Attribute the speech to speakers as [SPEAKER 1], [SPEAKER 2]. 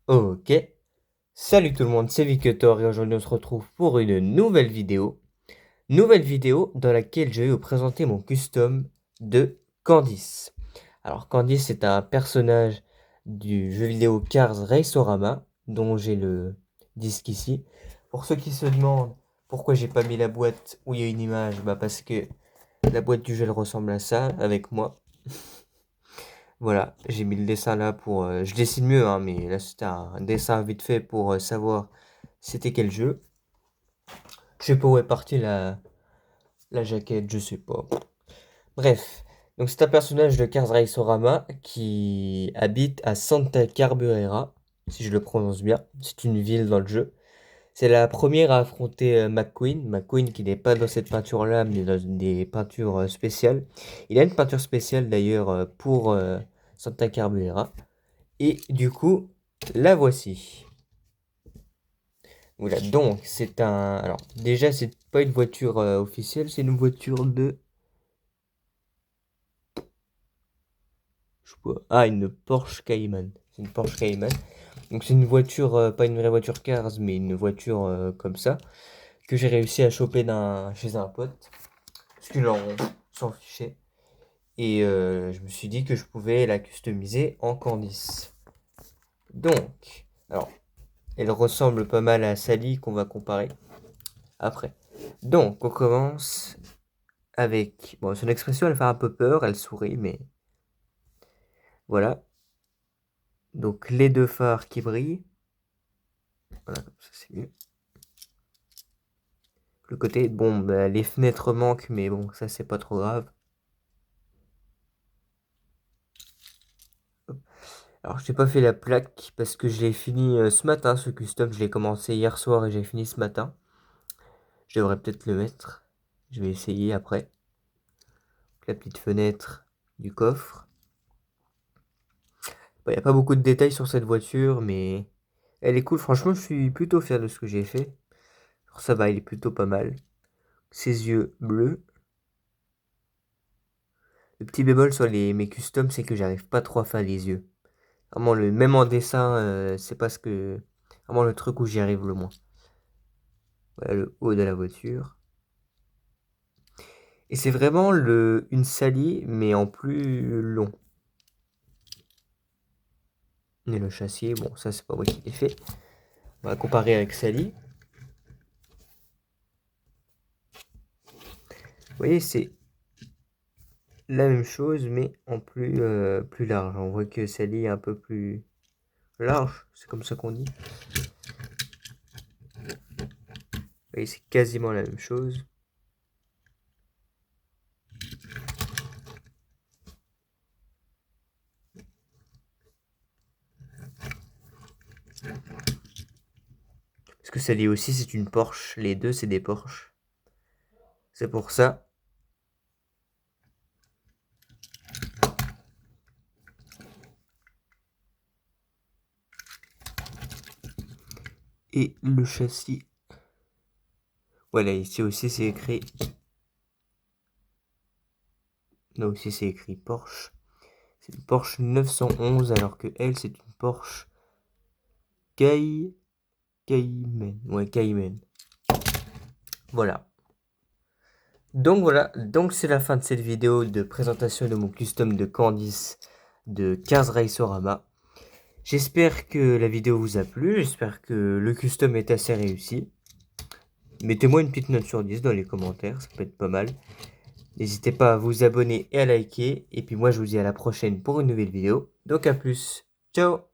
[SPEAKER 1] Ok, salut tout le monde, c'est Viketor et aujourd'hui on se retrouve pour une nouvelle vidéo. Nouvelle vidéo dans laquelle je vais vous présenter mon custom de Candice. Alors Candice c'est un personnage du jeu vidéo Cars Race-O-Rama dont j'ai le disque ici. Pour ceux qui se demandent pourquoi j'ai pas mis la boîte où il y a une image, bah parce que la boîte du jeu elle ressemble à ça avec moi. Voilà, j'ai mis le dessin là pour... je dessine mieux, hein, mais là c'était un dessin vite fait pour savoir c'était quel jeu. Je sais pas où est partie la jaquette, je sais pas. Bref, donc c'est un personnage de Cars Race-O-Rama qui habite à Santa Carbureira, si je le prononce bien. C'est une ville dans le jeu. C'est la première à affronter McQueen. McQueen qui n'est pas dans cette peinture-là, mais dans des peintures spéciales. Il a une peinture spéciale d'ailleurs pour Santa Carbureira. Et du coup, la voici. Voilà, donc c'est un... Alors, déjà, c'est pas une voiture officielle, c'est une voiture de... Je sais pas. Ah, une Porsche Cayman. C'est une Porsche Cayman. Donc c'est une voiture, pas une vraie voiture Cars, mais une voiture comme ça, que j'ai réussi à choper chez un pote. Parce que genre, on s'en fichait. Et je me suis dit que je pouvais la customiser en Candice. Donc, alors, elle ressemble pas mal à Sally qu'on va comparer après. Donc, on commence avec... Bon, son expression, elle fait un peu peur, elle sourit, mais voilà. Donc, les deux phares qui brillent. Voilà, comme ça, c'est mieux. Le côté, bon, bah, les fenêtres manquent, mais bon, ça, c'est pas trop grave. Hop. Alors, je n'ai pas fait la plaque parce que je l'ai fini ce matin, ce custom. Je l'ai commencé hier soir et j'ai fini ce matin. Je devrais peut-être le mettre. Je vais essayer après. La petite fenêtre du coffre. Bon, il n'y a pas beaucoup de détails sur cette voiture, mais elle est cool. Franchement, je suis plutôt fier de ce que j'ai fait. Alors, ça va, il est plutôt pas mal. Ses yeux bleus. Le petit bémol sur mes customs, c'est que j'arrive pas trop à faire les yeux. Vraiment, même en dessin, c'est pas ce que... Vraiment le truc où j'y arrive le moins. Voilà le haut de la voiture. Et c'est vraiment une Sally, mais en plus long. Et le châssis, bon, ça c'est pas moi qui l'ai fait. On va comparer avec Sally. Vous voyez, c'est la même chose, mais en plus large. On voit que Sally est un peu plus large, c'est comme ça qu'on dit. Vous voyez, c'est quasiment la même chose. Parce que Sally aussi, c'est une Porsche. Les deux, c'est des Porsche. C'est pour ça. Et le châssis. Voilà, ici aussi c'est écrit. Là aussi c'est écrit Porsche. C'est une Porsche 911 alors que elle c'est une Porsche Cayman. Ouais, Cayman. Voilà. Donc c'est la fin de cette vidéo de présentation de mon custom de Candice de 15 Race-O-Rama. J'espère que la vidéo vous a plu, j'espère que le custom est assez réussi. Mettez-moi une petite note sur 10 dans les commentaires, ça peut être pas mal. N'hésitez pas à vous abonner et à liker. Et puis moi je vous dis à la prochaine pour une nouvelle vidéo. Donc à plus. Ciao.